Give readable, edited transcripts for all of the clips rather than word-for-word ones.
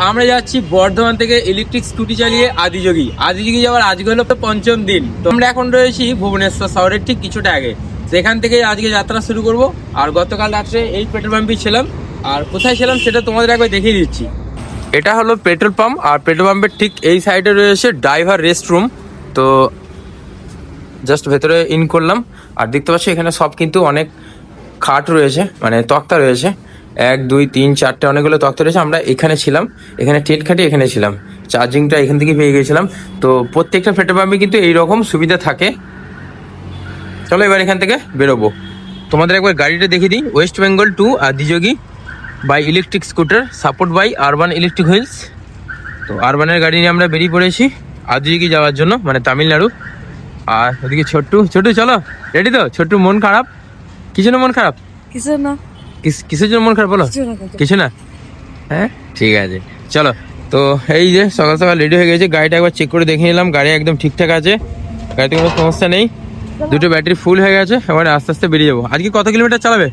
আমরা যাচ্ছি বর্ধমান থেকে ইলেকট্রিক স্কুটি চালিয়ে আদিযোগী যাওয়ার আজকে হলো পঞ্চম দিন। তো আমরা এখন রয়েছি ভুবনেশ্বর শহরের ঠিক কিছুটা আগে। সেখান থেকে আজকে যাত্রা শুরু করব। আর গতকাল রাত্রে এই পেট্রোল পাম্পে ছিলাম। আর কোথায় ছিলাম সেটা তোমাদের একবার দেখিয়ে দিচ্ছি। এটা হলো পেট্রোল পাম্প, আর পেট্রোল পাম্পের ঠিক এই সাইডে রয়েছে ড্রাইভার রেস্ট রুম। তো জাস্ট ভেতরে ইন করলাম। আর দেখতে পাচ্ছি এখানে সব কিন্তু অনেক খাট রয়েছে, মানে তক্তা রয়েছে, 1 2 3 4টে অনেকগুলো তক্তা রয়েছে। আমরা এখানে ছিলাম, এখানে টেট খাটিয়ে এখানে ছিলাম, চার্জিংটা এখান থেকে পেয়ে গেছিলাম। তো প্রত্যেকটা পেট্রোল পাম্পে কিন্তু এইরকম সুবিধা থাকে। চলো এবার এখান থেকে বেরোবো। তোমাদের একবার গাড়িটা দেখিয়ে দিই। West Bengal to Adiyogi by electric scooter support by Urban electric wheels. তো আরবানের গাড়ি নিয়ে আমরা বেরিয়ে পড়েছি আদিযোগী যাওয়ার জন্য, মানে তামিলনাড়ু। আর ওদিকে ছোট্টু চলো, রেডি তো? ছোট্টু মন খারাপ, কি জন্য মন খারাপ? কিছু না। কিসের জন্য মন খারাপ বলো? কিছু না। হ্যাঁ ঠিক আছে চলো। তো এই যে সকাল সকাল রেডি হয়ে গেছে, গাড়িটা একবার চেক করে দেখে নিলাম, গাড়ি একদম ঠিকঠাক আছে, গাড়িতে কোনো সমস্যা নেই। দুটো ব্যাটারি ফুল হয়ে গেছে, এবার আস্তে আস্তে বেরিয়ে যাবো। আজকে কত কিলোমিটার চালাবে?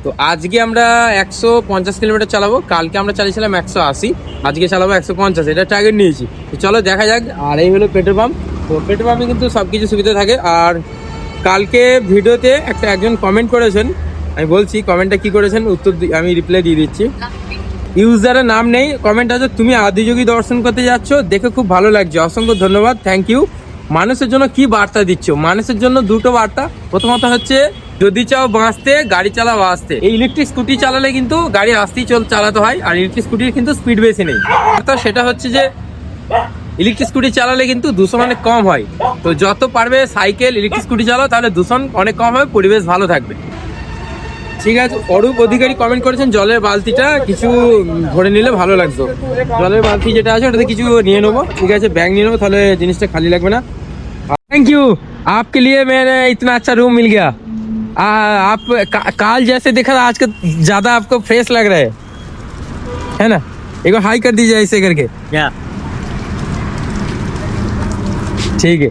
তো আজকে আমরা 150 কিলোমিটার চালাবো। কালকে আমরা চালিয়েছিলাম 180, আজকে চালাবো 150, এটা টার্গেট নিয়েছি। তো চলো দেখা যাক। আর এই হলো পেট্রোল পাম্প। তো পেট্রোল পাম্পে কিন্তু সব কিছু সুবিধা থাকে। আর কালকে ভিডিওতে একজন কমেন্ট করেছেন, আমি বলছি কমেন্টটা কি করেছেন, উত্তর আমি রিপ্লাই দিয়ে দিচ্ছি। ইউজারের নাম নেই, কমেন্ট আছে, তুমি আদিযোগী দর্শন করতে যাচ্ছ, দেখে খুব ভালো লাগছে, অসংখ্য ধন্যবাদ, থ্যাংক ইউ। মানুষের জন্য কি বার্তা দিচ্ছ? মানুষের জন্য দুটো বার্তা। প্রথমত হচ্ছে, যদি চাও বাঁচতে, গাড়ি চালাও আসতে। এই ইলেকট্রিক স্কুটি চালালে কিন্তু গাড়ি আসতেই চালাতে হয়, আর ইলেকট্রিক স্কুটির কিন্তু স্পিড বেশি নেই। তো সেটা হচ্ছে যে ইলেকট্রিক স্কুটি চালালে কিন্তু দূষণ অনেক কম হয়। তো যত পারবে সাইকেল, ইলেকট্রিক স্কুটি চালাও, তাহলে দূষণ অনেক কম হবে, পরিবেশ ভালো থাকবে। ঠিক আছে। অরূপ অধিকারী কমেন্ট করেছেন, জলের বালতিটা কিছু ভরে নিলে ভালো লাগতো। জলের বালতি যেটা আছে ওটাতে কিছু নিয়ে নেবো। ঠিক আছে, ব্যাগ নিয়ে নেবো, তাহলে জিনিসটা খালি লাগবে না। थैंक यू, आपके लिए मैंने इतना अच्छा रूम मिल गया। आप काल जैसे देखा था, आज का ज्यादा आपको फ्रेश लग रहा है ना? एक बार हाई कर दीजिए ऐसे करके। क्या ঠিক আছে।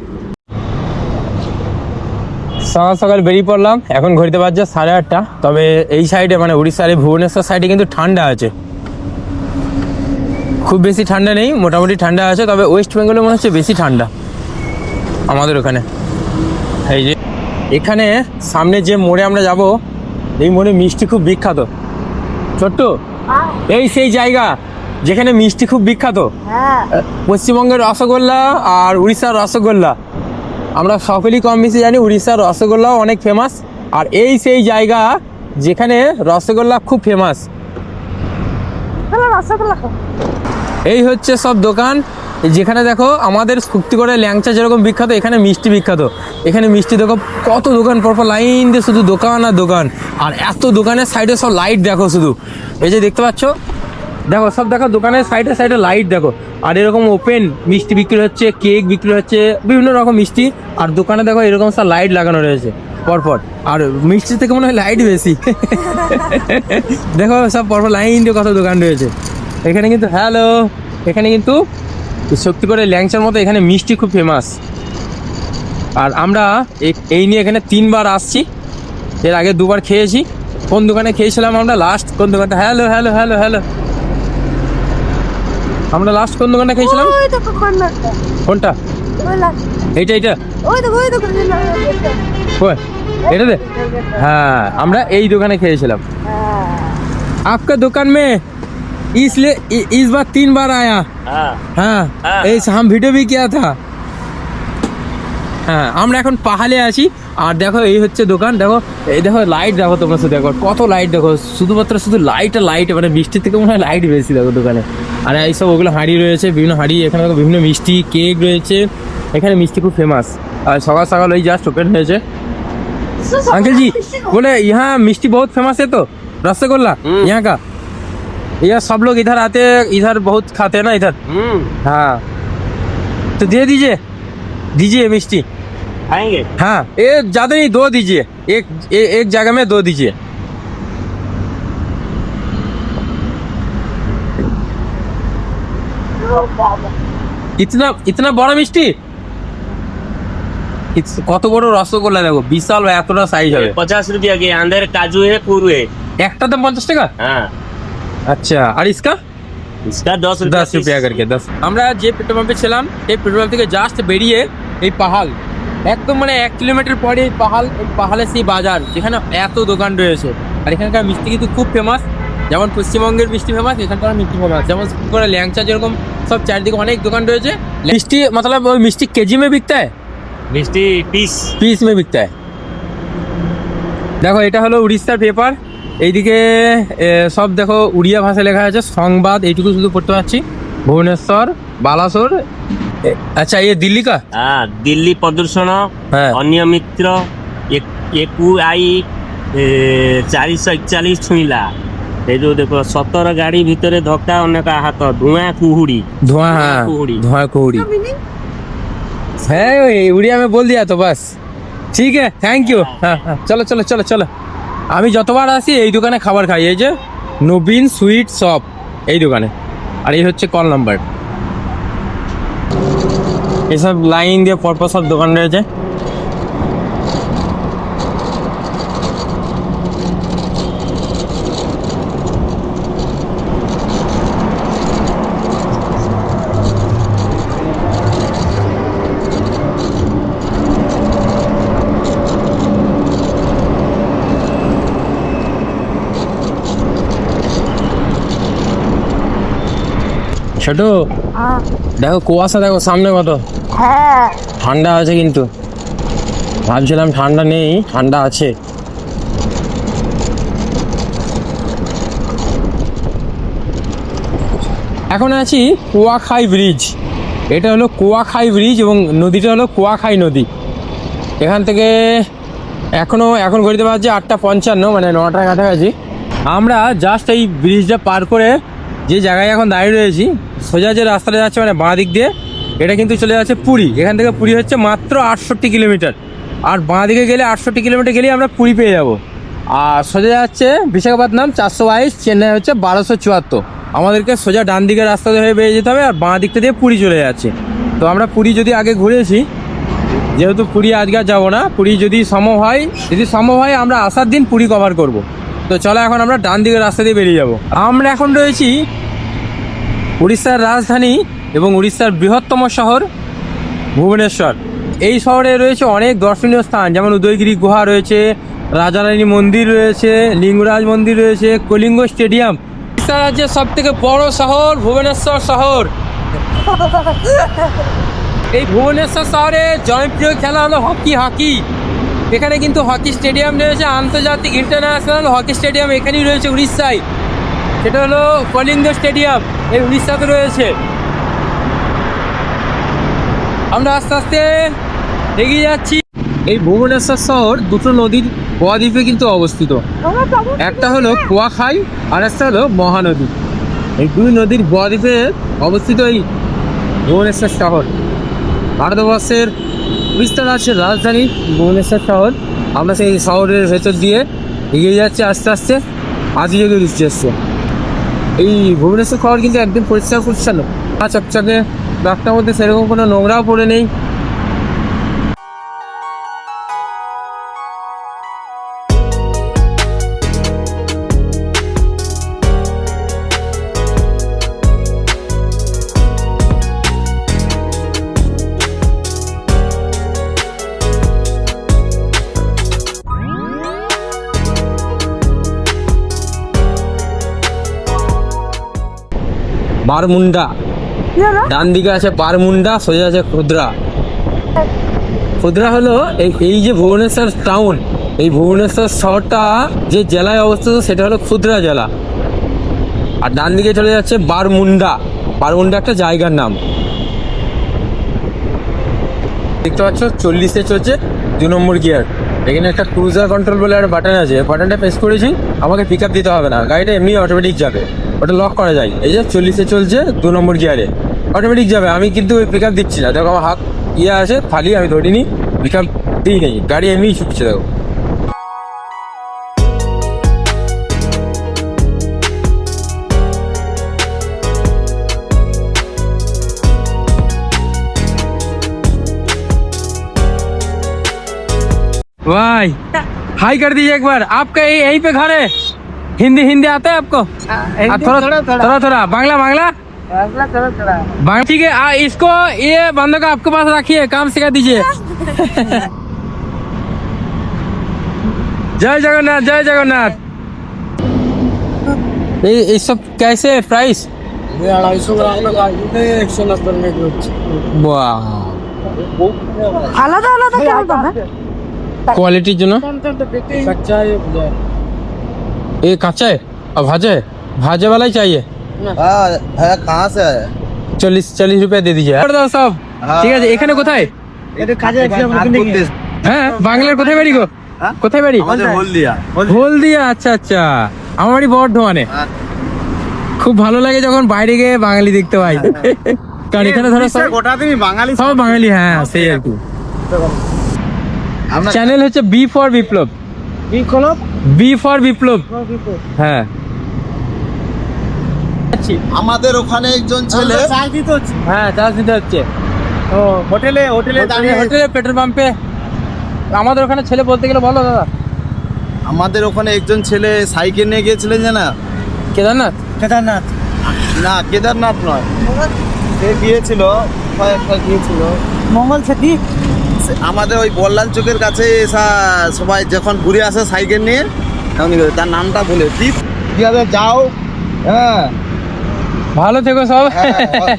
সকাল সকাল বেরিয়ে পড়লাম, এখন ঘড়িতে বাজছে 8:30। তবে এই সাইডে, মানে উড়িষ্যার এই ভুবনেশ্বর সাইডে কিন্তু ঠান্ডা আছে, খুব বেশি ঠান্ডা নেই, মোটামুটি ঠান্ডা আছে। তবে ওয়েস্ট বেঙ্গলে মনে হচ্ছে বেশি ঠান্ডা আমাদের ওখানে। এই যে এখানে সামনে যে মোড়ে আমরা যাব, এই মোড়ে মিষ্টি খুব বিখ্যাত। ছোট্ট, এই সেই জায়গা যেখানে মিষ্টি খুব বিখ্যাত। পশ্চিমবঙ্গের রসগোল্লা আর উড়িষ্যার রসগোল্লা, আমরা সকলেই কম বেশি জানি উড়িষ্যার রসগোল্লাও অনেক ফেমাস। আর এই সেই জায়গা যেখানে রসগোল্লা খুব ফেমাস। এই হচ্ছে সব দোকান, যেখানে দেখো আমাদের শক্তিগড়ের ল্যাংচা যেরকম বিখ্যাত, এখানে মিষ্টি বিখ্যাত। এখানে মিষ্টি দেখো কত দোকান, পরপর লাইন দিয়ে শুধু দোকান আর দোকান। আর এত দোকানের সাইডে সব লাইট দেখো শুধু, এই যে দেখতে পাচ্ছ, দেখো সব দেখো দোকানের সাইডে সাইডে লাইট দেখো। আর এরকম ওপেন মিষ্টি বিক্রি হচ্ছে, কেক বিক্রি হচ্ছে, বিভিন্ন রকম মিষ্টি। আর দোকানে দেখো এরকম সব লাইট লাগানো রয়েছে পরপর। আর মিষ্টি থেকে মনে হয় লাইট বেশি। দেখো সব পরপর লাইন দিয়ে কত দোকান রয়েছে এখানে। কিন্তু হ্যালো, এখানে কিন্তু শক্তিগড়ের ল্যাংচার মতো এখানে মিষ্টি খুব ফেমাস। আর আমরা এই নিয়ে এখানে 3বার আসছি, এর আগে 2বার খেয়েছি। কোন দোকানে খেয়েছিলাম আমরা লাস্ট? কোন দোকানটা? হ্যালো হ্যালো হ্যালো হ্যালো, আমরা লাস্ট কোন দোকানটা খেয়েছিলাম? কোনটা? এইটা এইটা এটাতে? হ্যাঁ, আমরা এই দোকানে খেয়েছিলাম। आपका दुकान में इसलिए इस बार 3 बार आया। हाँ, हम वीडियो भी किया था। হ্যাঁ, আমরা এখন পাহাড়ে আছি। আর দেখো এই হচ্ছে দোকান, দেখো এই দেখো লাইট দেখো, তোমরা শুধু দেখো কত লাইট দেখো, শুধুমাত্র শুধু লাইট আর লাইট, মানে বৃষ্টির থেকে মনে হয় লাইট বেশি দেখো দোকানে। আর এইসব ওগুলো হাঁড়ি রয়েছে, বিভিন্ন হাঁড়ি, এখানে দেখো বিভিন্ন মিষ্টি, কেক রয়েছে। এখানে মিষ্টি খুব ফেমাস। আর সকাল সকাল ওই জাস্ট ওপেন হয়েছে। अंकल जी बोले यहाँ मिष्टी बहुत फेमस है, तो रसगुल्ला यहाँ का, यह सब लोग इधर आते हैं, इधर बहुत खाते हैं ना इधर। हाँ, तो दे दीजिए मिष्टी खाएंगे। हाँ, एक ज़्यादा नहीं, 2 दीजिए, एक जगह में 2 दीजिए। इतना बड़ा मिष्टी কত বড় রসগোল্লা দেখো, বিশাল, এতটা সাইজ হবে। 50 रुपया के अंदर काजू है, पूरू है। একটাতে 50 টাকা? हाँ, আচ্ছা, আর ইসকা? इसका 10 10 রুপিয়া করকে 10। আমরা যে পেট্রোল পাম্পে ছিলাম সেই পেট্রোল পাম্প থেকে জাস্ট বেরিয়ে এই পাহাল, একদম মানে 1 কিলোমিটার পরে এই পাহাল, এই পাহালের সেই বাজার যেখানে এত দোকান রয়েছে। আর এখানকার মিষ্টি কিন্তু খুব ফেমাস, যেমন পশ্চিমবঙ্গের মিষ্টি ফেমাস, এখানকার মিষ্টি ফেমাস। যেমন করে ল্যাংচা, যেরকম সব চারিদিকে অনেক দোকান রয়েছে। মিষ্টি মতলব ওই মিষ্টি কেজি में बिकता है, मिष्टी पीस में बिकता है। দেখো এটা হলো উড়িষ্যার পেপার, এইদিকে সব দেখো উড়িয়া ভাষায় লেখা আছে সংবাদ, এইটুকু শুধু পড়তে পারছি। ভুবনেশ্বর, বালাসোর, আচ্ছা ये दिल्ली का? हाँ, दिल्ली प्रदूषण, हाँ। अन्य मित्र, AQI 441 छुईला। এই যে দেখো 17 গাড়ি ভিতরে ধক্কা, অনেক আহত, ধোঁয়া কুহুড়ি। धुआं, हाँ कुहुड़ी। धुआं कुहुड़ी है, उड़िया में बोल दिया तो बस ठीक है, थैंक यू। हाँ हाँ, চলো চলো চলো চলো। আমি যতবার আসি এই দোকানে খাবার খাই, এই যে নবীন সুইট শপ, এই দোকানে। আর এই হচ্ছে কল নাম্বার। এসব লাইন দিয়ে পরপর সব দোকান রয়েছে। ছোট দেখো কুয়াশা, দেখো সামনে কত ঠান্ডা আছে, কিন্তু ভাবছিলাম ঠান্ডা নেই, ঠান্ডা আছে। এখন আছি কুয়াখাই ব্রিজ। এটা হলো কুয়াখাই ব্রিজ এবং নদীটা হলো কুয়াখাই নদী। এখান থেকে এখন ঘড়িতে বাজছে 8:55, মানে 9টার কাছাকাছি। আমরা জাস্ট এই ব্রিজটা পার করে যে জায়গায় এখন দাঁড়িয়ে রয়েছি, সোজা যে রাস্তাটা যাচ্ছে মানে বাঁ দিক দিয়ে, এটা কিন্তু চলে যাচ্ছে পুরী। এখান থেকে পুরী হচ্ছে মাত্র 68 কিলোমিটার। আর বাঁ দিকে গেলে 68 কিলোমিটার গেলেই আমরা পুরী পেয়ে যাব। আর সোজা যাচ্ছে বিশাখাপত্তনম 422, চেন্নাই হচ্ছে 1274। আমাদেরকে সোজা ডান দিকের রাস্তা হয়ে বেরিয়ে যেতে হবে, আর বাঁ দিকটা দিয়ে পুরী চলে যাচ্ছে। তো আমরা পুরী যদি আগে ঘুরেছি, যেহেতু পুরী আজকে আর যাবো না, পুরী যদি সম্ভব হয় আমরা আসার দিন পুরী কভার করব। তো চলো এখন আমরা ডান দিকের রাস্তা দিয়ে বেরিয়ে যাব। আমরা এখন রয়েছি উড়িষ্যার রাজধানী এবং উড়িষ্যার বৃহত্তম শহর ভুবনেশ্বর। এই শহরে রয়েছে অনেক দর্শনীয় স্থান, যেমন উদয়গিরি গুহা রয়েছে, রাজারানী মন্দির রয়েছে, লিঙ্গরাজ মন্দির রয়েছে, কলিঙ্গ স্টেডিয়াম। উড়িষ্যা রাজ্যের সব থেকে বড় শহর ভুবনেশ্বর শহর। এই ভুবনেশ্বর শহরে জনপ্রিয় খেলা হলো হকি। এখানে কিন্তু হকি স্টেডিয়াম রয়েছে, আন্তর্জাতিক ইন্টারন্যাশনাল হকি স্টেডিয়াম এখানেই রয়েছে উড়িষ্যায়। সেটা হলো কলিঙ্গ স্টেডিয়াম, এই উড়িষ্যাতে রয়েছে। আমরা আস্তে আস্তে এগিয়ে যাচ্ছি। এই ভুবনেশ্বর শহর দুটো নদীর বদ্বীপে কিন্তু অবস্থিত। একটা হলো কুয়াখাই আর একটা হলো মহানদী। এই দুই নদীর বদ্বীপে অবস্থিত এই ভুবনেশ্বর শহর। ভারতবর্ষের উড়িষ্যা রাজ্যের রাজধানী ভুবনেশ্বর শহর। আমরা সেই শহরের ভেতর দিয়ে এগিয়ে যাচ্ছি আস্তে আস্তে, আজকে যদি উদ্দেশ্য। এই ভুবনেশ্বর শহর কিন্তু একদম পরিষ্কার পরিচ্ছন্ন, চকচকে, রাস্তার মধ্যে সেরকম কোনো নোংরাও পড়ে নেই। বারমুন্ডা, ডান দিকে আছে বারমুন্ডা, সোজা আছে খুদরা। খুদরা হলো এই যে ভুবনেশ্বর টাউন, এই ভুবনেশ্বর শহরটা যে জেলায় অবস্থিত সেটা হলো খুদরা জেলা। আর ডান দিকে চলে যাচ্ছে বারমুন্ডা। বারমুন্ডা একটা জায়গার নাম। দেখতে পাচ্ছ 40-এ চলছে 2 নম্বর গিয়ার। এখানে একটা ক্রুজার কন্ট্রোল বলে একটা বাটন আছে, বাটনটা প্রেস করেছি, আমাকে পিক আপ দিতে হবে না, গাড়িটা এমনি অটোমেটিক যাবে। ওটা লক করা যায়। এই যে 40-এ চলছে 2 নম্বর গিয়ারে, অটোমেটিক যাবে। আমি কিন্তু পিক আপ দিচ্ছি না, দেখো আমার হাত আছে খালি, আমি ধরিনি, পিক আপ দিই নেই, গাড়ি এমনিই ছুটছে দেখো। भाई हाई कर दीजिए एक बार। आपका यहीं पे घर है? हिंदी हिंदी आता है आपको? थोड़ा थोड़ा थोड़ा बांग्ला बांग्ला बांग्ला ठीक है। इसको ये बंदों का आपके पास रखिए, काम सिखा दीजिए। जय जगन्नाथ जय जगन्नाथ। ये सब कैसे प्राइस? 250 গ্রাম में 190 में वाह আলাদা আলাদা কেন দাম? क्वालिटी जो ना कच्चा है ये कच्चा है और भाजे भाजे वाला ही चाहिए। भैया कहाँ से है? 40 रुपए दे दीजिए सब। ঠিক আছে এখানে কোথায়? এটা কাজে হ্যাঁ বাংলার কোথায় বাড়ি গো? কোথায় বাড়ি? আমাদের হলদিয়া। হলদিয়া। আচ্ছা আচ্ছা আমার বাড়ি বর্ধমানে। খুব ভালো লাগে যখন বাইরে গিয়ে বাঙালি দেখতে পাই, কারণ এখানে ধরো গোটা তুমি বাঙালি সব বাঙালি। হ্যাঁ সেই আর কি। আমরা চ্যানেল হচ্ছে বি ফর বিপ্লব। কি হলো? বি ফর বিপ্লব। হ্যাঁ আমাদের ওখানে একজন ছেলে চাল দিতে হচ্ছে। হ্যাঁ চার্জ দিতে হচ্ছে। ও হোটেলে দাঁড়িয়ে হোটেলে পেট্রোল পাম্পে। আমাদের ওখানে ছেলে বলতে গেলে বলো দাদা। আমাদের ওখানে একজন ছেলে সাইকেল নিয়ে গিয়েছিলেন জানা? কেদারনাথ। কেদারনাথ না কেদারনাথ নয়, সে গিয়েছিল কয়েকটা গিয়েছিল মঙ্গল সেটি আমাদের ওই বল্লাল চোখের কাছে সবাই যখন ঘুরে আসে সাইকেল নিয়ে, তখন কি করে, তার নামটা বলে ঠিক কিভাবে যাও। হ্যাঁ ভালো থেকো সব।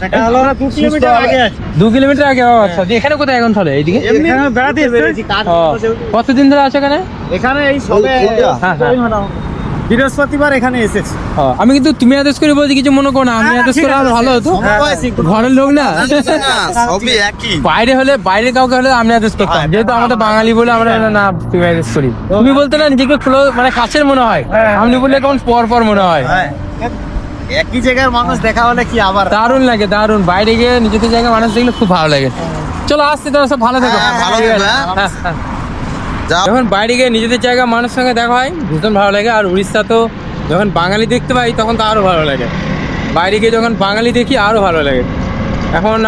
এটা হলো 2 কিলোমিটার আগে আছে। 2 কিলোমিটার আগে। আচ্ছা এখানে কোথায় এখন তাহলে? এইদিকে এখানে বেড়াতে এসেছি। কতদিন ধরে আছে এখানে? এখানে এই সবে হ্যাঁ, হ্যাঁ। বৃহস্পতিবার এখানে এসেছি। আমি কিন্তু তুমি আদেশ করে বলছি, কিছু মনে করো না। আমি আদেশ করে আর ভালো হতো, ঘরের লোক না। সবই একই। বাইরে হলে বাইরে কাউকে হলে আমি আদেশ করতাম, যেহেতু আমাদের বাঙালি বলে আমরা না তুমি আদেশ করি। তুমি বলতে না নিজেকে মানে কাছের মনে হয়, আমি বললে কেমন পর পর মনে হয়। হ্যাঁ, একই জায়গার মানুষ দেখা হলে কি আবার দারুণ লাগে, দারুণ। বাইরে গিয়ে নিজেদের জায়গায় মানুষ দেখলে খুব ভালো লাগে। চলো আসতে তো সব ভালো থেকো। হ্যাঁ, ভালো ঠিক থেকো, আছে? হ্যাঁ। হ্যাঁ, হ্যাঁ। যাও। যখন বাইরে গিয়ে নিজেদের জায়গায় মানুষের সঙ্গে দেখা হয় ভীষণ ভালো লাগে। আর উড়িষ্যা তো যখন বাঙালি দেখতে পাই তখন তো আরও ভালো লাগে। বাইরে গিয়ে যখন বাঙালি দেখি আরও ভালো লাগে।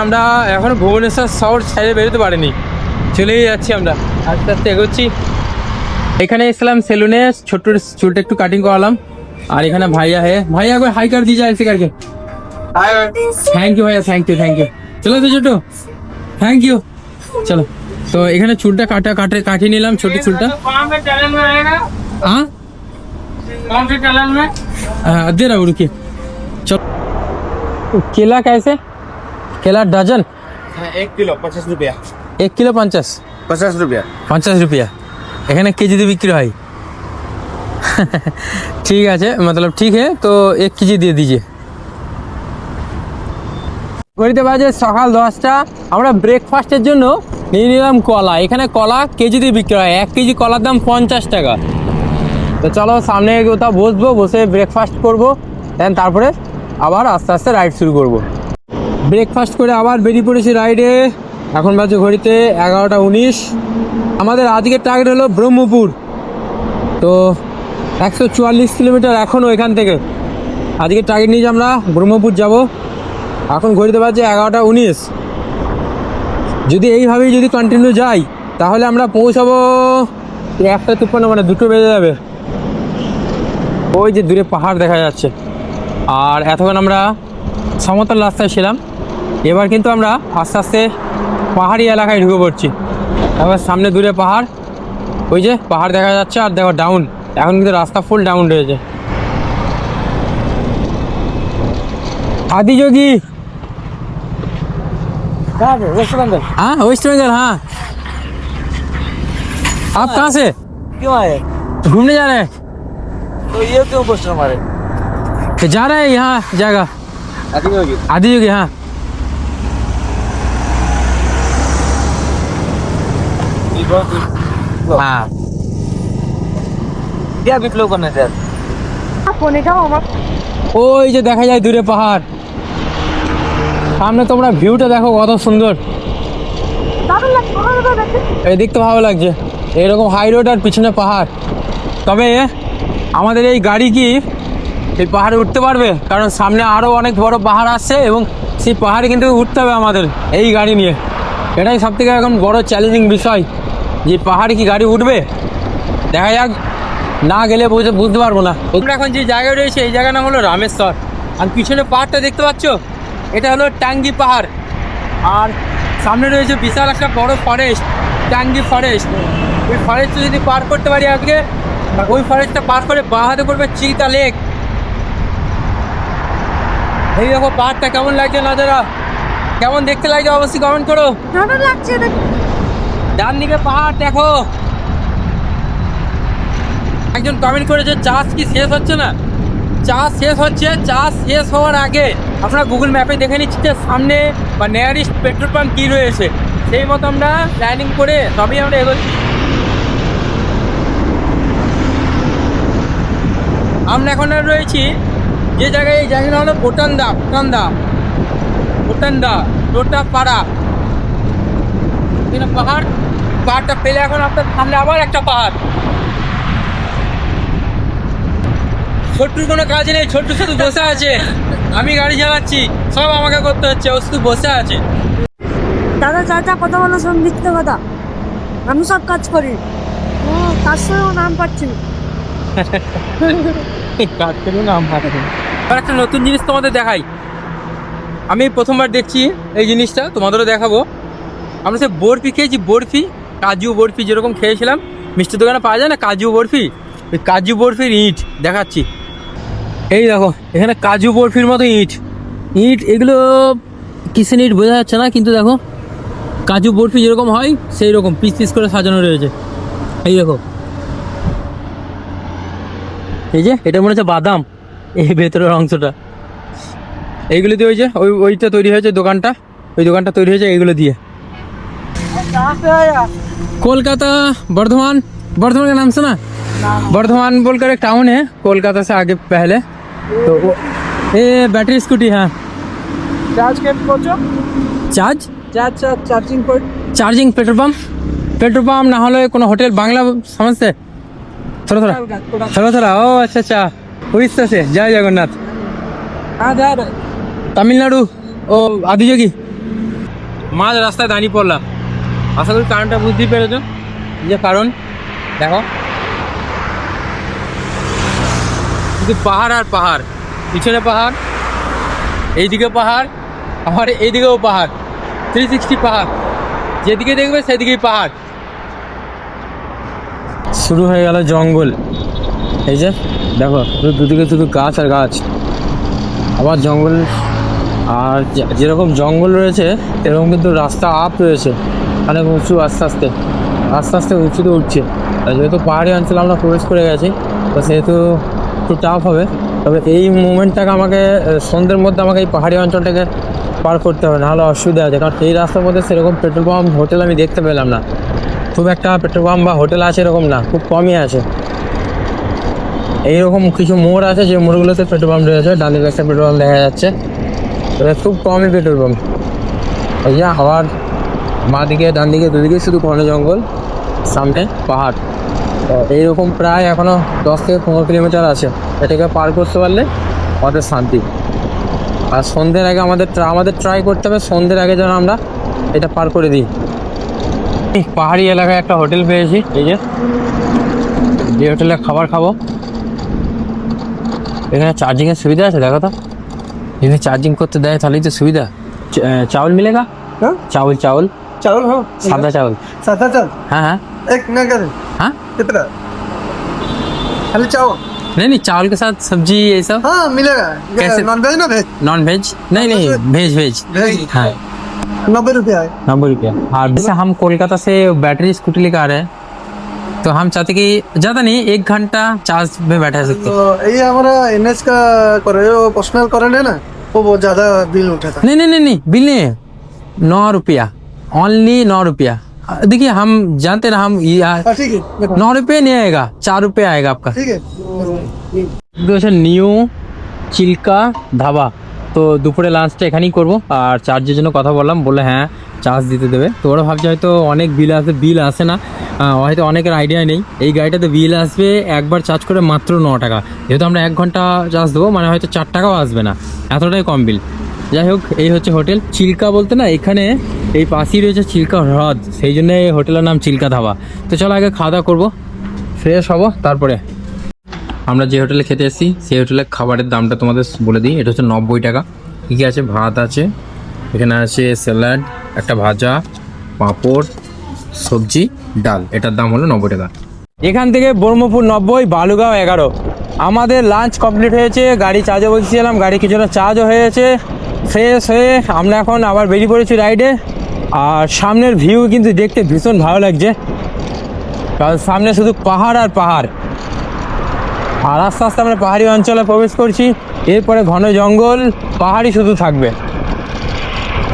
আমরা এখন ভুবনেশ্বর শহর ছেড়ে বেরোতে পারিনি, চলেই যাচ্ছি আমরা, আস্তে আস্তে এগোচ্ছি। এখানে এসলাম সেলুনে, ছোট্ট চুলটা একটু কাটিং করালাম। আর এখানে ভাইয়া ভাইয়া को हाई कर दीजिए ऐसे करके। थैंक यू भैया, थैंक यू। चलो तो छोटू, थैंक यू। चलो तो এখানে চুলটা কাটিয়ে নিলাম, ছোট চুলটা। हाँ दे रहा हूँ, रुकिए। चलो केला कैसे? केला डजन? 1 কিলো 50 रुपया। 1 কিলো 50? 50 रुपया। 50 रुपया। এখানে কেজিতে বিক্রি হয়। ঠিক আছে, मतलब ठीक है, तो 1 কেজি দিয়ে दीजिए। ঘড়িতে বাজে সকাল 10টা। আমরা ব্রেকফাস্টের জন্য নিয়ে নিলাম কলা। এখানে কলা কেজিতে বিক্রি হয়, 1 কেজি কলার দাম 50 টাকা। তো চলো সামনে কোথাও বসবো, বসে ব্রেকফাস্ট করবো, দেন তারপরে আবার আস্তে আস্তে রাইড শুরু করব। ব্রেকফাস্ট করে আবার বেরিয়ে পড়েছি রাইডে। এখন বাজে ঘড়িতে 11টা 19। আমাদের আজকের টার্গেট হলো ব্রহ্মপুর। তো 144 কিলোমিটার এখনও এখান থেকে। আজকে টার্গেট নিয়ে আমরা ব্রহ্মপুর যাব। এখন ঘড়িতে বাজে 11টা 19। যদি এইভাবেই যদি কন্টিনিউ যাই তাহলে আমরা পৌঁছাবো 1:53, মানে 2টো বেজে যাবে। ওই যে দূরে পাহাড় দেখা যাচ্ছে। আর এতক্ষণ আমরা সমতল রাস্তায় ছিলাম, এবার কিন্তু আমরা আস্তে আস্তে পাহাড়ি এলাকায় ঢুকে পড়ছি। এবার সামনে দূরে পাহাড়, ওই যে পাহাড় দেখা যাচ্ছে। আর দেখো ডাউন, এখন কিন্তু রাস্তা ফুল ডাউন রয়েছে। आदियोगी। वेस्ट बंगाल। हाँ वेस्ट बंगाल। हाँ आप कहाँ से? क्यों आए? घूमने जा रहे हैं? तो ये क्यों क्वेश्चन हमारे? तो जा रहे हैं यहाँ जगह आदियोगी। हाँ हाँ क्या विप्लव करने थे? फोन का আমার ওই যে দেখা যায় দূরে পাহাড়। সামনে তোমরা ভিউটা দেখো কত সুন্দর, দারুণ লাগছে। এই দেখতে ভালো লাগছে। এরকম হাই রোড আর পিছনে পাহাড়। তবে আমাদের এই গাড়ি কি এই পাহাড়ে উঠতে পারবে? কারণ সামনে আরও অনেক বড় পাহাড় আসছে এবং সেই পাহাড়ে কিন্তু উঠতে হবে আমাদের এই গাড়ি নিয়ে। এটাই সবথেকে এখন বড় চ্যালেঞ্জিং বিষয়। যে পাহাড়ে কি গাড়ি উঠবে, দেখা যাক, না গেলে বুঝতে পারবো না। তোমরা এখন যে জায়গায় রয়েছে এই জায়গার নাম হলো রামেশ্বর। আর পিছনে পাহাড়টা দেখতে পাচ্ছ, এটা হলো টাঙ্গি পাহাড়। আর সামনে রয়েছে বিশাল একটা বড় ফরেস্ট, টাঙ্গি ফরেস্ট। ওই ফরেস্টটা যদি পার করতে পারি আজকে, ওই ফরেস্টটা পার করে বাঁ হাতে পড়বে চিতা লেক। এই দেখো পাহাড়টা কেমন লাগছে নজারা, কেমন দেখতে লাগছে অবশ্যই কমেন্ট করো। দারুণ লাগছে দেখো। ডান দিকে পাহাড় দেখো। একজন কমেন্ট করেছে চাষ কি শেষ হচ্ছে না? চাষ শেষ হচ্ছে। চাষ শেষ হওয়ার আগে আমরা গুগল ম্যাপে দেখে নিচ্ছি যে সামনে বা নিয়ারেস্ট পেট্রোল পাম্প কী রয়েছে, সেই মতো আমরা প্ল্যানিং করে তবেই আমরা এগোচ্ছি। আমরা এখন আর রয়েছি যে জায়গায়, এই জায়গাটা হলো ভুটানদা টোটাপাড়া। এখানে পাহাড়টা পেলে এখন আপনার সামনে আবার একটা পাহাড়। ছোট্টুর কোনো কাজ নেই, ছোট্টু শুধু বসে আছে, আমি গাড়ি চালাচ্ছি, সব আমাকে করতে হচ্ছে, ও শুধু বসে আছে। দাদা চাচা কথা বলো, সব মিথ্যে কথা। আমি সব কাজ করি। ও কাজ করেও নাম পাচ্ছি না। কাজ করে নাম পাঠাবেন। আর একটা নতুন জিনিস তোমাদের দেখাই, আমি প্রথমবার দেখছি এই জিনিসটা, তোমাদেরও দেখাবো। আমরা সে বরফি খেয়েছি, বরফি, কাজু বরফি যেরকম খেয়েছিলাম মিষ্টির দোকানে পাওয়া যায় না কাজু বরফি, ওই কাজু বরফির ইট দেখাচ্ছি। এই দেখো এখানে কাজু বরফির মতো ইট, এগুলো কিসের ইট বোঝা যাচ্ছে না, কিন্তু দেখো কাজু বরফি যেরকম হয় সেই রকম পিস পিস করে সাজানো রয়েছে। এই দেখো, এই যে এটা মনে হচ্ছে বাদাম, এই ভেতরের অংশটা এইগুলো দিয়ে হয়েছে, ওইটা তৈরি হয়েছে দোকানটা, ওই দোকানটা তৈরি হয়েছে এইগুলো দিয়ে। कोलकाता बर्धमान का नाम सुना? बर्धमान बोलकर एक टाउन है कोलकाता से आगे पहले। तो ये बैटरी स्कूटी है। চার্জ কেট করছো? চার্জিং পেট্রোল পাম্প না হলে কোনো হোটেল বাংলা समझते थोड़ा ও আচ্ছা উড়িষ্যা से জয় জগন্নাথ। তামিলনাড়ু ও আদিযোগী। মাঝ রাস্তায় দাঁড়িয়ে পড়লাম, আশা করি কারণটা বুঝতেই পেরেছো, যে কারণ দেখো শুধু পাহাড় আর পাহাড়, পিছনে পাহাড়, এইদিকে পাহাড়, আবার এইদিকেও পাহাড়, 360 পাহাড়, যেদিকে দেখবে সেদিকেই পাহাড়। শুরু হয়ে গেল জঙ্গল, এই যে দেখো দুদিকে শুধু গাছ আর গাছ, আবার জঙ্গল। আর যেরকম জঙ্গল রয়েছে এরকম কিন্তু রাস্তা আপ রয়েছে, অনেক উঁচু, আস্তে আস্তে উঁচুতে উঠছে। আর যেহেতু পাহাড়ি অঞ্চলে আমরা প্রবেশ করে গেছি, তো সেহেতু একটু টাফ হবে। তবে এই মুভমেন্টটাকে আমাকে সন্ধ্যের মধ্যে আমাকে এই পাহাড়ি অঞ্চলটাকে পার করতে হবে, নাহলে অসুবিধা আছে। কারণ এই রাস্তার মধ্যে সেরকম পেট্রোল পাম্প, হোটেল আমি দেখতে পেলাম না, খুব একটা পেট্রোল পাম্প বা হোটেল আছে এরকম না, খুব কমই আছে। এইরকম কিছু মোড় আছে, যে মোড়গুলোতে পেট্রোল পাম্প রয়েছে, ডান দিকে একটা পেট্রোল পাম্প দেখা যাচ্ছে, তবে খুব কমই পেট্রোল পাম্প। ওই যে আবার বাঁ দিকে ডান দিকে দুদিকে শুধু ঘন জঙ্গল, সামনে পাহাড়। তো এইরকম প্রায় এখনও 10 থেকে 15 কিলোমিটার আছে, এটাকে পার করতে পারলে আমাদের শান্তি। আর সন্ধ্যের আগে আমাদের ট্রাই করতে হবে, সন্ধ্যের আগে যেন আমরা এটা পার করে দিই। পাহাড়ি এলাকায় একটা হোটেল পেয়েছি, এই যে হোটেলে খাবার খাবো। এখানে চার্জিংয়ের সুবিধা আছে, দেখো তো, এখানে চার্জিং করতে দেয় তাহলেই তো সুবিধা। চাউল মিলেগা? চাউল हाँ सादा चावल। हाँ एक ना कर हाँ कितना खाली चावल? नहीं चावल के साथ सब्जी ये सब। हाँ मिलेगा। कैसे? नॉन वेज ना वेज? नॉन वेज नहीं वेज। हाँ 90 रुपया है। 90 रुपया। और जैसे हम कोलकाता से बैटरी स्कूटी लेकर आ रहे हैं, तो हम चाहते कि ज़्यादा नहीं 1 घंटा चार्ज में बैठा सकते। तो ये हमारा NS का करे जो पर्सनल करंट है ना, वो बहुत ज़्यादा बिल उठाता है। नहीं बिल नहीं है, 9 रुपया, ओनली 9 रुपया। देखिए हम जानते ना, हम ठीक है 9 रुपये नहीं आएगा, 4 रुपये आएगा आपका। ठीक है। নিউ চিল্কা ধাবা। তো দুপুরে লাঞ্চটা এখানেই করবো। আর চার্জের জন্য কথা বললাম, বলে হ্যাঁ চার্জ দিতে দেবে। তো ওরা ভাবছে হয়তো অনেক বিল আসে না, হয়তো অনেকের আইডিয়া নেই। এই গাড়িটাতে বিল আসবে একবার চার্জ করে মাত্র 9 টাকা। যেহেতু আমরা 1 ঘন্টা চার্জ দেবো, মানে হয়তো 4 টাকাও আসবে না, এতটাই কম বিল। যাই হোক, এই হচ্ছে হোটেল চিল্কা বলতে না, এখানে এই পাশেই রয়েছে চিল্কা হ্রদ, সেই জন্য এই হোটেলের নাম চিল্কা ধাবা। তো চলো আগে খাওয়া দাওয়া করবো, ফ্রেশ হবো, তারপরে আমরা যে হোটেলে খেতে এসেছি সেই হোটেলের খাবারের দামটা তোমাদের বলে দিই। এটা হচ্ছে 90 টাকা। কী কী আছে? ভাত আছে, এখানে আছে স্যালাড, একটা ভাজা, পাঁপড়, সবজি, ডাল। এটার দাম হলো 90 টাকা। এখান থেকে ব্রহ্মপুর 90, বালুগাঁও 11। আমাদের লাঞ্চ কমপ্লিট হয়েছে, গাড়ি চার্জে বসিয়েছিলাম, গাড়ি কিছুটা চার্জও হয়েছে। ফ্রেশ হয়ে আমরা এখন আবার বেরিয়ে পড়েছি রাইডে। আর সামনের ভিউ কিন্তু দেখতে ভীষণ ভালো লাগছে, কারণ সামনে শুধু পাহাড় আর পাহাড়। আর আস্তে আস্তে আমরা পাহাড়ি অঞ্চলে প্রবেশ করছি, এরপরে ঘন জঙ্গল, পাহাড়ি শুধু থাকবে।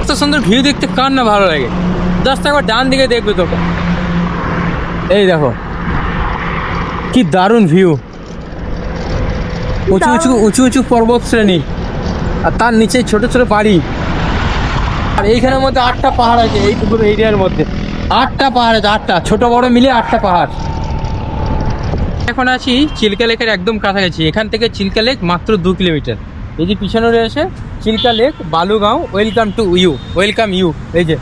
এত সুন্দর ভিউ দেখতে কার না ভালো লাগে। জাস্ট একবার ডান দিকে দেখবে তোকে, এই দেখো কি দারুণ ভিউ। উঁচু উঁচু পর্বত শ্রেণী, আর তার নিচে ছোট ছোট বাড়ি। আর এইখানের মধ্যে 8টা পাহাড় আছে, এই পুরো এরিয়ার মধ্যে 8টা পাহাড় আছে, 8টা ছোট বড় মিলে 8টা পাহাড়। এখন আছি চিল্কা লেকের একদম কাছাকাছি। এখান থেকে চিল্কা লেক মাত্র 2 কিলোমিটার। এই যে পিছনে রয়েছে Chilika lake, Balugaon, welcome to you, welcome you, এই যে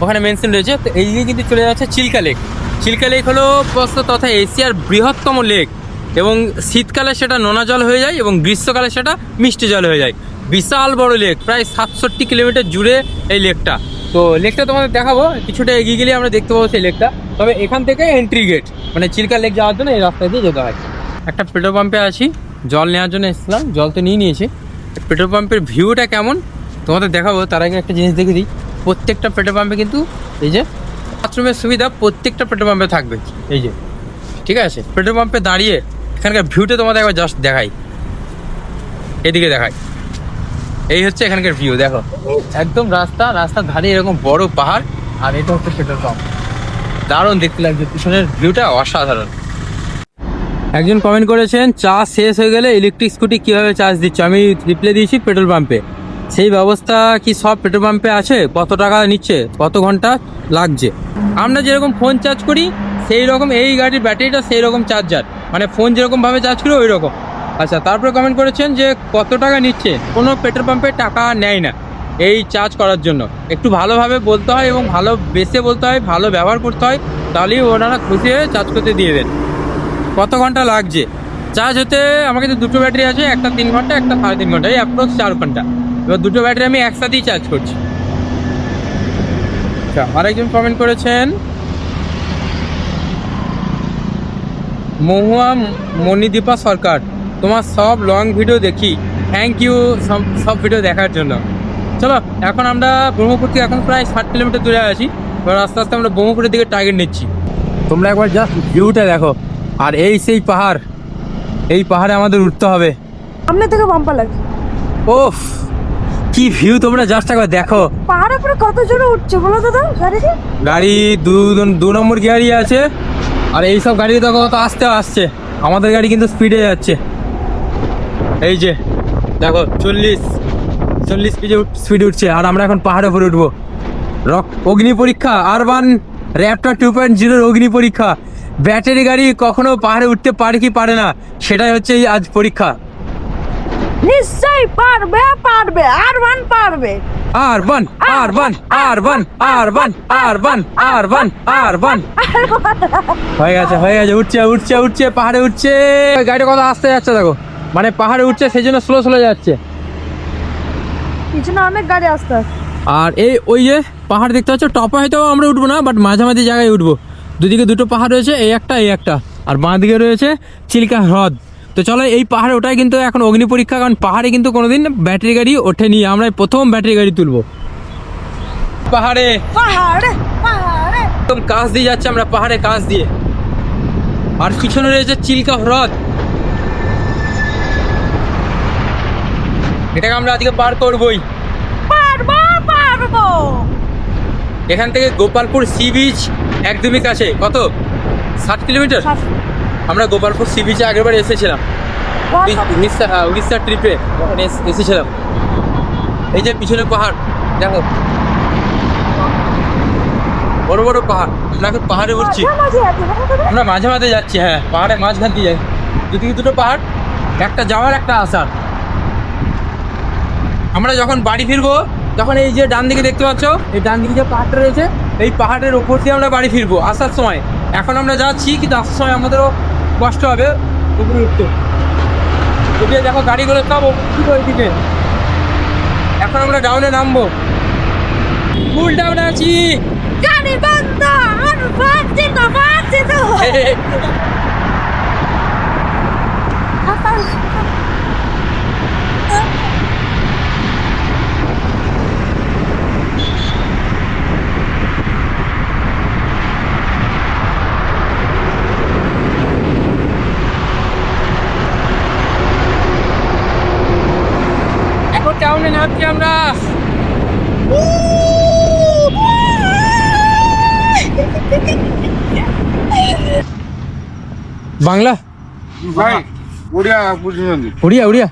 ওখানে মেনশন রয়েছে। তো এই দিকে কিন্তু চলে যাচ্ছে চিল্কা লেক। চিল্কা লেক হলো প্রস্থ তথা এশিয়ার বৃহত্তম লেক, এবং শীতকালে সেটা নোনা জল হয়ে যায় এবং গ্রীষ্মকালে সেটা মিষ্টি জল হয়ে যায়। বিশাল বড় লেক, প্রায় 67 কিলোমিটার জুড়ে এই লেকটা। তো লেকটা তোমাদের দেখাবো, কিছুটা এগিয়ে গেলে আমরা দেখতে পাবো সেই লেকটা। তবে এখান থেকে এন্ট্রি গেট, মানে চিল্কা লেক যাওয়ার জন্য এই রাস্তা দিয়ে যেতে হয়। একটা পেট্রোল পাম্পে আছি, জল নেওয়ার জন্য এসেছিলাম, জল তো নিয়েছি। পেট্রোল পাম্পের ভিউটা কেমন তোমাদের দেখাবো, তার আগে একটা জিনিস দেখে দিই। প্রত্যেকটা পেট্রোল পাম্পে কিন্তু এই যে বাথরুমের সুবিধা প্রত্যেকটা পেট্রোল পাম্পে থাকবে, এই যে, ঠিক আছে। পেট্রোল পাম্পে দাঁড়িয়ে এখানকার ভিউটা তোমাদের একবার জাস্ট দেখাই, এদিকে দেখাই। এই হচ্ছে এখানকার ভিউ, দেখো একদম রাস্তার ধারে এরকম বড় পাহাড়, আর এটা হচ্ছে পেট্রোল পাম্প। দারুণ দেখতে লাগছে, পিছনের ভিউটা অসাধারণ। একজন কমেন্ট করেছেন চার্জ শেষ হয়ে গেলে ইলেকট্রিক স্কুটি কীভাবে চার্জ দিচ্ছে। আমি রিপ্লাই দিয়েছি পেট্রোল পাম্পে। সেই ব্যবস্থা কি সব পেট্রোল পাম্পে আছে? কত টাকা নিচ্ছে, কত ঘন্টা লাগছে? আমরা যেরকম ফোন চার্জ করি সেই রকম এই গাড়ির ব্যাটারিটা সেই রকম চার্জার, মানে ফোন যেরকমভাবে চার্জ করি ওই রকম। আচ্ছা, তারপরে কমেন্ট করেছেন যে কত টাকা নিচ্ছে। কোনো পেট্রোল পাম্পে টাকা নেয় না এই চার্জ করার জন্য। একটু ভালোভাবে বলতে হয় এবং ভালো বেসে বলতে হয়, ভালো ব্যবহার করতে হয়, তাহলেই ওনারা খুশি হয়ে চার্জ করতে দিয়ে দেন। কত ঘন্টা লাগছে চার্জ হতে? আমার কাছে দুটো ব্যাটারি আছে, একটা 3 ঘন্টা, একটা 3.5 ঘন্টা, এই অ্যাপ্রক্স 4 ঘন্টা। এবার দুটো ব্যাটারি আমি একসাথেই চার্জ করছি। আচ্ছা, আরেকজন কমেন্ট করেছেন মহুয়া মণিদীপা সরকার, তোমার সব লং ভিডিও দেখি, থ্যাংক ইউ সব ভিডিও দেখার জন্য। চলো এখন আমরা ব্রহ্মপুর থেকে এখন প্রায় 60 কিলোমিটার দূরে আছি। এবার আস্তে আস্তে আমরা ব্রহ্মপুরের দিকে টার্গেট নিচ্ছি। তোমরা একবার জাস্ট ভিউটা দেখো, আর এই সেই পাহাড়, এই পাহাড়ে আমাদের উঠতে হবে। সামনে থেকে বাম্পার লাগে। ওফ, কি ভিউ তোমরা জাস্ট একবার দেখো। পাহাড়ের উপরে কত জোরে উঠছে বলো দাদা গাড়িতে? গাড়ি 2 নম্বর গাড়ি আছে, আর এই সব গাড়ি দেখো কত আস্তে আসছে। আমাদের গাড়ি কিন্তু স্পিডে যাচ্ছে, এই যে দেখো 40 স্পিডে উঠছে। আর আমরা এখন পাহাড়ের উপরে উঠবো। অগ্নি পরীক্ষা, আরবান র্যাপটর 2.0 অগ্নি পরীক্ষা। ব্যাটারি গাড়ি কখনো পাহাড়ে উঠতে পারে কি পারে না, সেটাই হচ্ছে এই আজ পরীক্ষা। নিশ্চয়ই পারবে, আরবান পারবে। হয়ে গেছে, উঠছে পাহাড়ে উঠছে। গাড়িটা কত আস্তে যাচ্ছে দেখো, মানে পাহাড়ে উঠছে সেই জন্য স্লো যাচ্ছে। পিছনে অনেক গাড়ি আসতে। আর ওই যে পাহাড় দেখতে পাচ্ছ, টপে হয়তো আমরা উঠবো না, বাট মাঝামাঝি জায়গায় উঠবো। দুদিকে দুটো পাহাড় রয়েছে, এই একটা, আর বাঁ দিকে রয়েছে চিল্কা হ্রদ। তো চলো এই পাহাড়ে ওটাই কিন্তু এখন অগ্নি পরীক্ষা, কারণ পাহাড়ে কিন্তু কোনোদিন ব্যাটারি গাড়ি ওঠেনি। আমরা প্রথম ব্যাটারি গাড়ি তুলবো পাহাড়ে। একদম কাছ দিয়ে যাচ্ছে আমরা, পাহাড়ে কাছ দিয়ে। আর পিছনে রয়েছে চিল্কা হ্রদ, এটাকে আমরা আজকে পার করবোই। পারবো। এখান থেকে গোপালপুর সি বিচ একদমই কাছে, কত 60 কিলোমিটার। আমরা গোপালপুর সি বিচে আগেরবার এসেছিলাম উড়িষ্যার ট্রিপে, যখন এসেছিলাম। এই যে পিছনে পাহাড় দেখো, বড় বড় পাহাড়। আমরা এখন পাহাড়ে উঠছি, আমরা মাঝে মাঝে যাচ্ছি। হ্যাঁ, পাহাড়ে মাঝখান দিয়ে যাই। দুদিকে দুটো পাহাড়, একটা যাওয়ার একটা আসার। আমরা যখন বাড়ি ফিরবো তখন এই যে ডান দিকে দেখতে পাচ্ছ, এই ডান দিকে যে পাহাড়টা রয়েছে, এই পাহাড়ের ওপর দিয়ে আমরা বাড়ি ফিরবো আসার সময়। এখন আমরা যাচ্ছি, কিন্তু আসার সময় আমাদেরও কষ্ট হবে উপরে উঠতে। ওদিকে দেখো গাড়িগুলো সব ওই দিকে। এখন আমরা ডাউনে নামবো, ফুল ডাউনে আছি। গাড়ি বন্ধ, আমি পাচ্ছি তো। এখন ডাউনে নামছি আমরা। বাংলা ଭାଇ ଓଡ଼ିଆ ବୁଝୁଛନ୍ତି উড়িয়া উড়িয়া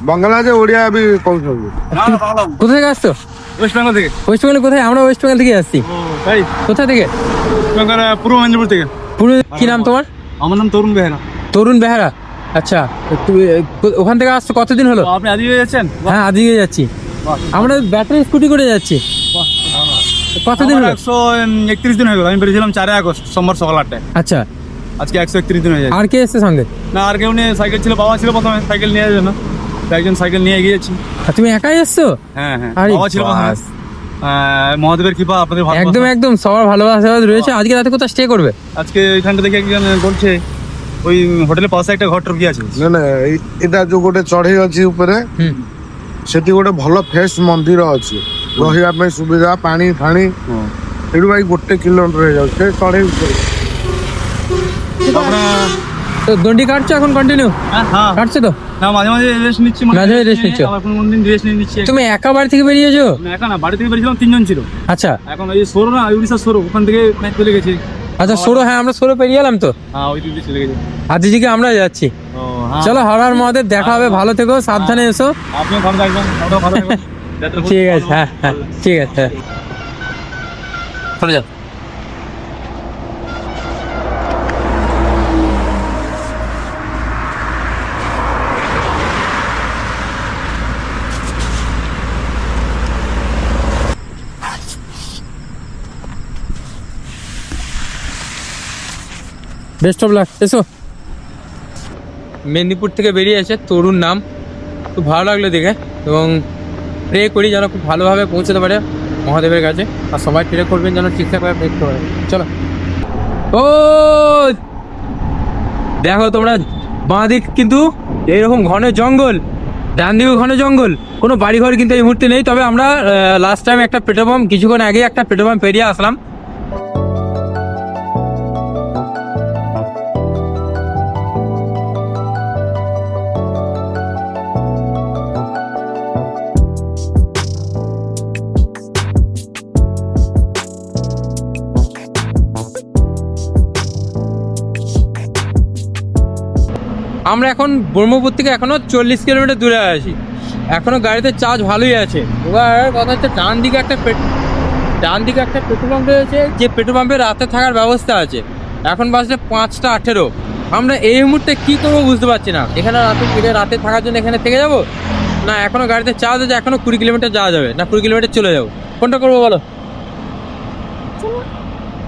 ବଙ୍ଗଳା ଯେ ଓଡ଼ିଆ ବି କହୁଛନ୍ତି। কোথা থেকে আসছো? ওয়েস্ট বেঙ্গল থেকে। ওয়েস্ট বেঙ্গল কোথায়? আমরা ওয়েস্ট বেঙ্গল থেকে আসছি। ভাই কোথা থেকে? পূর্ব মেদিনীপুর থেকে। পুরো কি নাম তোমার? আমার নাম তরুণ বেহেরা। তরুণ বেহারা। আচ্ছা, তুমি ওখান থেকে আসছো কতদিন হলো? আপনি আজকে যাচ্ছেন? হ্যাঁ, আজকে যাচ্ছি। আমরা ব্যাটারি স্কুটি করে যাচ্ছি। কতদিন হলো? 131 দিন হয়ে গেল। আমি বেরিয়েছিলাম 4 আগস্ট সোমবার সকাল 8টায়। আচ্ছা, আজকে 131 দিন হয়ে যায়। আর কে এসছে সঙ্গে? না আর কেউ নেই, সাইকেল ছিল, বাবা ছিল প্রথমে সাইকেল নিয়ে যাবে না, একজন সাইকেল নিয়ে গিয়েছি। আর তুমি একাই এসছো? হ্যাঁ হ্যাঁ, আরে বাবা ছিল প্রথমে। বাস। মহাদেবের কৃপা, আপনাদের ভালোবাসা। একদম একদম সবার ভালোবাসা রয়েছে। আজকে রাতে কোথায় স্টে করবে? আজকে এখানটা থেকে একজন বলছে ওই হোটেলের পাশে একটা ঘর টর কি আছে। ନା ନା ଏଇଟା ଯୋଉ ଗୋଟେ ଚଢେଇ ଅଛି ଉପରେ হুম। ସେଠି ଗୋଟେ ଭଲ ଫ୍ରେଶ ମନ୍ଦିର ଅଛି, ରହିବା ପାଇଁ ସୁବିଧା, ପାଣି ଫାଣି ଏଠୁ ଭାଇ 1 କିଲୋମିଟର ହେଇଯାଉଛି ସେ ଚଢେଇ ଉପରେ। আপনার তো দণ্ডি কাটছো এখন কন্টিনিউ? হ্যাঁ কাটছো তো? না, মাঝে মাঝে রেস্ট নিচ্ছি, মাঝে মাঝে rest নিচ্ছ? আবার কোনো দিন রেস্ট নিয়ে নিচ্ছি। তুমি একা বাড়ি থেকে বেরিয়েছো? না, একা না, বাড়ি থেকে বেরিয়েছিলাম 3 জন ছিল। আচ্ছা এখন ওই সরো না, উড়িষ্যার সরো, ওখান থেকে চলে গেছি। আচ্ছা, সরো, হ্যাঁ আমরা সরো পেরিয়ে এলাম তো। হ্যাঁ, ওই দিকে চলে গেছি। আজকে আমরা যাচ্ছি। ও হ্যাঁ, চলো, হর হর মহাদেব, দেখা হবে, ভালো থেকো, সাবধানে এসো। আপনিও ভালো থাকবেন, আমরাও ভালো থাকবেন। ঠিক আছে, হ্যাঁ হ্যাঁ ঠিক আছে, হ্যাঁ চলে যাও। বেস্ট অফ লাক, এসো। মেদিনীপুর থেকে বেরিয়ে এসে তরুণ নাম, খুব ভালো লাগলো দেখে, এবং প্রে করি যেন খুব ভালোভাবে পৌঁছতে পারে মহাদেবের কাছে, আর সবাই প্রে করবেন যেন ঠিকঠাকভাবে দেখতে পারে। চলো। ও দেখো তোমরা, বাঁ দিক কিন্তু এইরকম ঘন জঙ্গল, ডান দিকে ঘন জঙ্গল, কোনো বাড়িঘর কিন্তু এই মুহূর্তে নেই। তবে আমরা লাস্ট টাইম একটা পেট্রোল পাম্প, কিছুক্ষণ আগে একটা পেট্রোল পাম্প পেরিয়ে আসলাম। আমরা এখন ব্রহ্মপুর থেকে এখনো 40 কিলোমিটার দূরে আছি, এখনো গাড়িতে চার্জ ভালোই আছে। এবার কথা হচ্ছে, ডান দিকে একটা পেট্রোল পাম্প রয়েছে, যে পেট্রোল পাম্পে রাতে থাকার ব্যবস্থা আছে। এখন বাজছে 5টা 18। আমরা এই মুহূর্তে কি করবো বুঝতে পারছি না। এখানে রাতে থাকার জন্য এখানে থেকে যাবো, না এখনো গাড়িতে চার্জ আছে, এখনো 20 কিলোমিটার যাওয়া যাবে, না 20 কিলোমিটার চলে যাবো? কোনটা করবো বলো?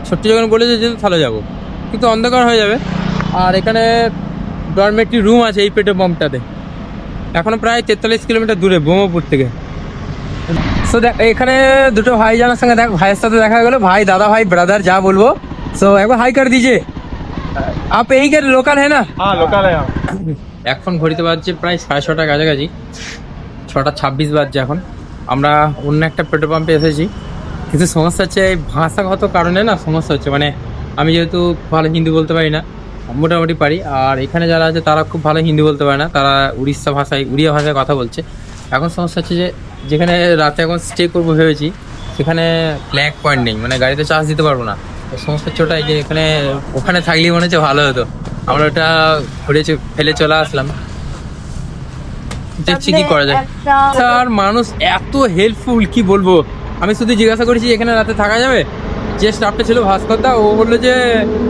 ছোট্ট যখন বলেছে যেতে তাহলে যাবো, কিন্তু অন্ধকার হয়ে যাবে। আর এখানে ডরমেটরি রুম আছে এই পেট্রোল পাম্পটাতে, এখনো প্রায় 43 কিলোমিটার দূরে ব্রহ্মপুর থেকে। সো দেখ, এখানে দুটো ভাই জানার সঙ্গে দেখ, ভাইয়ের সাথে দেখা গেলো, ভাই দাদা ভাই ব্রাদার যা বলবো। সো একবার হাই कर दीजिए। आप यही के लोकल है ना? হ্যাঁ, লোকাল। এখন ঘড়িতে বাজছে প্রায় 6:30 কাছাকাছি, 6:26 বাজছে এখন। আমরা অন্য একটা পেট্রোল পাম্পে এসেছি, কিন্তু সমস্যা হচ্ছে এই ভাষাগত কারণে না সমস্যা হচ্ছে। মানে আমি যেহেতু ভালো হিন্দি বলতে পারি না, মোটামুটি পারি, আর এখানে যারা আছে তারা খুব ভালো হিন্দি বলতে পারে না, তারা উড়িয়া ভাষায় কথা বলছে। এখন সমস্যা হচ্ছে যে যেখানে রাতে এখন স্টে করবো ভেবেছি, সেখানে ব্ল্যাক পয়েন্ট নেই, মানে গাড়িতে চার্জ দিতে পারবো না। সমস্যা হচ্ছে ওটাই যে ওখানে থাকলেই মনে হচ্ছে ভালো হতো। আমরা ওটা ফেলে চলে আসলাম, দেখছি কি করা যায়। স্যার মানুষ এত হেল্পফুল, কি বলবো। আমি শুধু জিজ্ঞাসা করেছি এখানে রাতে থাকা যাবে, যে স্টাফটা ছিল ভাস্করদা, ও বললো যে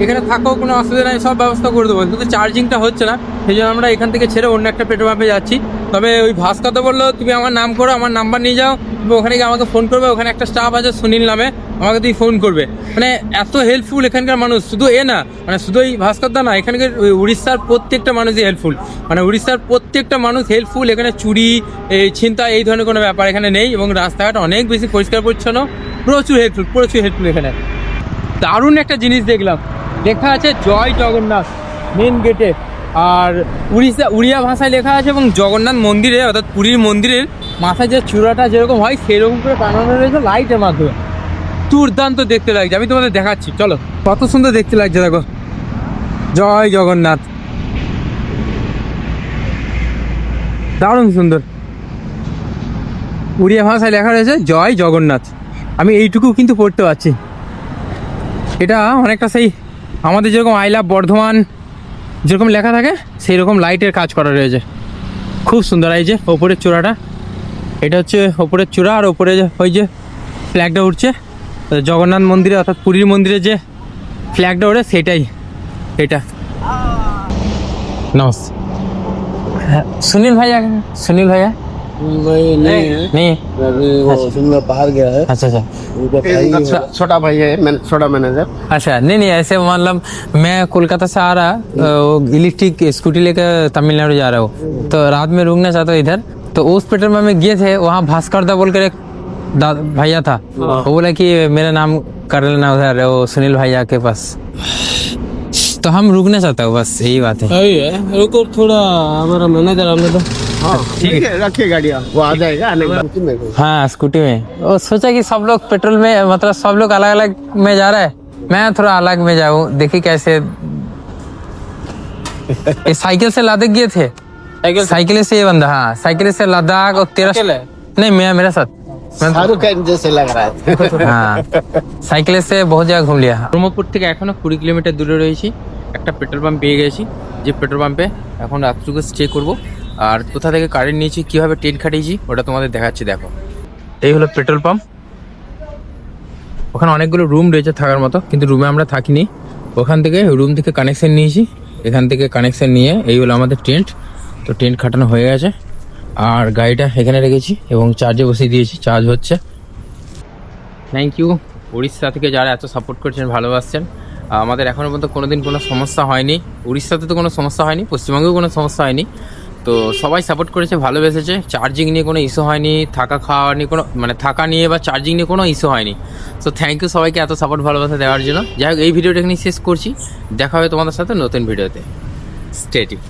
এখানে থাকো, কোনো অসুবিধা নেই, সব ব্যবস্থা করে দেবো, কিন্তু চার্জিংটা হচ্ছে না, সেই জন্য আমরা এখান থেকে ছেড়ে অন্য একটা পেট্রোল পাম্পে যাচ্ছি। তবে ওই ভাস্করদা বললো তুমি আমার নাম করো, আমার নাম্বার নিয়ে যাও, তুমি ওখানে গিয়ে আমাকে ফোন করবে, ওখানে একটা স্টাফ আছে সুনীল নামে, আমাকে তুই ফোন করবে। মানে এত হেল্পফুল এখানকার মানুষ, শুধু না, মানে শুধু এই ভাস্করদা না, এখানকার উড়িষ্যার প্রত্যেকটা মানুষই হেল্পফুল, মানে উড়িষ্যার প্রত্যেকটা মানুষ হেল্পফুল। এখানে চুরি, এই ছিনতাই, এই ধরনের কোনো ব্যাপার এখানে নেই, এবং রাস্তাঘাট অনেক বেশি পরিষ্কার পরিচ্ছন্ন, প্রচুর হেল্পফুল এখানে। দারুণ একটা জিনিস দেখলাম, লেখা আছে জয় জগন্নাথ মেন গেটে, আর উড়িয়া ভাষায় লেখা আছে, এবং জগন্নাথ মন্দিরে অর্থাৎ পুরীর মন্দিরের মাথায় যে চূড়াটা যেরকম হয় সেরকম করে বানানো রয়েছে লাইটের মাধ্যমে। দুর্দান্ত দেখতে লাগছে, আমি তোমাদের দেখাচ্ছি, চলো কত সুন্দর দেখতে লাগছে, দেখো জয় জগন্নাথ, দারুণ সুন্দর। উড়িয়া ভাষায় লেখা রয়েছে জয় জগন্নাথ, আমি এইটুকু কিন্তু পড়তে পারছি। এটা অনেকটা সেই আমাদের যেরকম আই লাভ বর্ধমান যেরকম লেখা থাকে সেই রকম লাইটের কাজ করা রয়েছে, খুব সুন্দর। এই যে ওপরের চূড়াটা, এটা হচ্ছে ওপরের চূড়া, আর ওপরে ওই যে ফ্ল্যাগটা উঠছে জগন্নাথ মন্দিরে অর্থাৎ পুরীর মন্দিরে যে ফ্ল্যাগটা ওঠে সেটাই এটা। নমস্কার, সুনীল ভাইয়া नहीं बाहर गया है, अच्छा छोटा भाई है, छोटा मैनेजर। अच्छा नहीं ऐसे मतलब मैं कोलकाता से आ रहा, इलेक्ट्रिक स्कूटी लेकर तमिलनाडु जा रहा हूँ, तो रात में रुकना चाहता हूँ इधर, तो उस पेट्रोल पंप में गए थे, वहाँ भास्करदा बोल कर एक भैया था, वो बोला कि मेरा नाम कर लेना उधर वो सुनील भैया के पास, तो हम रुकना चाहता हूँ, बस यही बात है। रुको थोड़ा, हमारा मैनेजर हमने तो ठीक है, रखिए गाड़ियाँ, वो आ जाएगा आने के बाद। हाँ स्कूटी में, वो सोचा कि सब लोग पेट्रोल में मतलब सब लोग अलग अलग में जा रहा है, मैं थोड़ा अलग में जाऊँ, देखिए कैसे। ये साइकिल से लद्दाख गए थे, साइकिल से ये बंदा, हाँ साइकिल से लद्दाख, और 13 नहीं मेरा साथ, शाहरुख खान जैसे लग रहा है। হ্যাঁ সাইকেলে সে বহু জায়গা ঘুম লিয়া। ব্রহ্মপুর থেকে এখনো 20 কিলোমিটার দূরে রয়েছি, একটা পেট্রোল পাম্প পেয়ে গেছি, যে পেট্রোল পাম্পে এখন রাতটুকু স্টে করব, আর কোথা থেকে কারেন্ট নিয়েছি, কীভাবে টেন্ট খাটিয়েছি ওটা তোমাদের দেখাচ্ছি। দেখো এই হলো পেট্রোল পাম্প, ওখানে অনেকগুলো রুম রয়েছে থাকার মতো, কিন্তু রুমে আমরা থাকিনি, ওখান থেকে রুম থেকে কানেকশান নিয়েছি, এখান থেকে কানেকশান নিয়ে এই হলো আমাদের টেন্ট। তো টেন্ট খাটানো হয়ে গেছে, আর গাড়িটা এখানে রেখেছি এবং চার্জে বসিয়ে দিয়েছি, চার্জ হচ্ছে। থ্যাংক ইউ উড়িষ্যা থেকে যারা এত সাপোর্ট করছেন, ভালোবাসছেন। আমাদের এখনও পর্যন্ত কোনো দিন কোনো সমস্যা হয়নি, উড়িষ্যাতে তো কোনো সমস্যা হয়নি, পশ্চিমবঙ্গেও কোনো সমস্যা হয়নি, তো সবাই সাপোর্ট করেছে, ভালোবেসেছে। চার্জিং নিয়ে কোনো ইস্যু হয়নি, থাকা খাওয়া নিয়ে কোনো মানে থাকা নিয়ে বা চার্জিং নিয়ে কোনো ইস্যু হয়নি। সো থ্যাংক ইউ সবাইকে এত সাপোর্ট ভালোবাসা দেওয়ার জন্য। যাই হোক এই ভিডিওটা এখানে শেষ করছি, দেখা হবে তোমাদের সাথে নতুন ভিডিওতে, স্টে টিউনড।